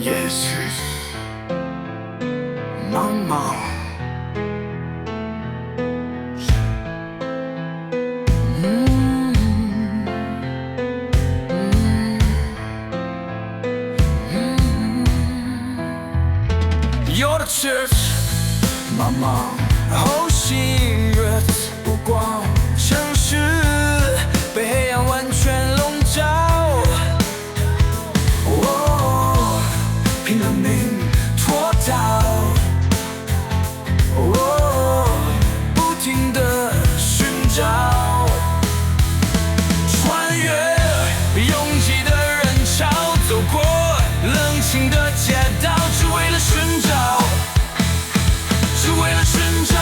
Yes, Mama. You're the church, Mama. 后心月不光城市被黑暗完全笼罩。哦，拼了命脱逃。哦，不停地寻找，穿越拥挤的人潮，走过冷清的街道，只为了寻找，只为了寻找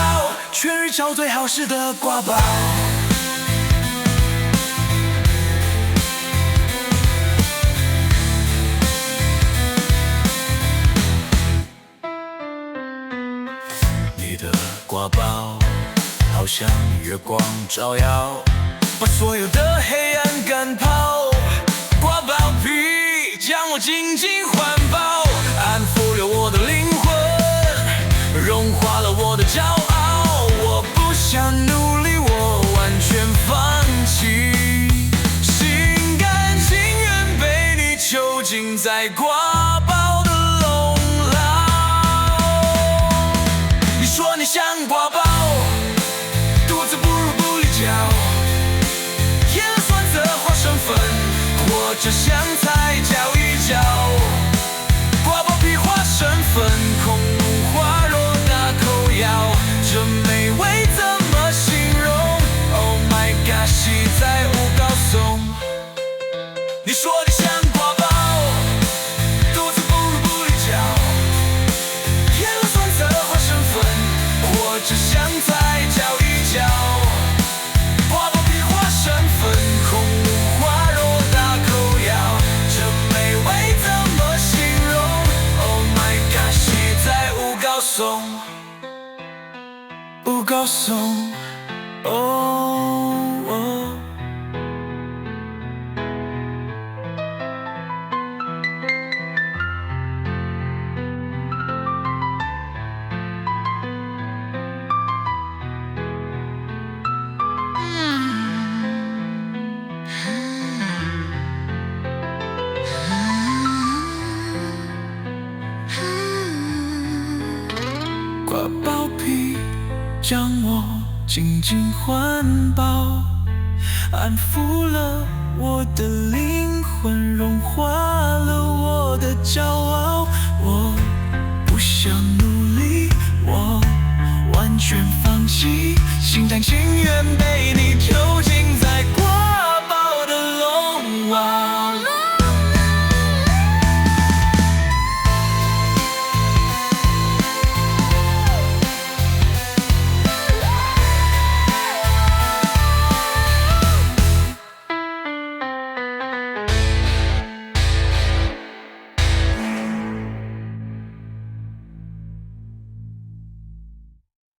全宇宙最好吃的挂包。你的挂包好像月光照耀，把所有的黑暗赶跑。挂包皮将我紧紧环抱，安抚了我的灵魂，融化了我的骄傲。我不想努力，我完全放弃，心甘情愿被你囚禁在挂包的笼牢。你说你像挂包，肚子不如不离脚，盐酸涩花生粉，或者香菜搅一搅。挂包皮花生粉，空如花若大口咬，这美味怎么形容 ？Oh my god， 系在五高松。你说你像挂包，肚子不如不离脚，盐酸涩花生粉，或者香菜搅一搅。挂包皮花生粉，空如花若大口咬，这美味怎么形容 ？Oh my god， 系在五高松，五高松，哦。挂包皮将我紧紧环抱，安抚了我的灵魂，融化了我的骄傲。我不想努力，我完全放弃，心甘情愿被你囚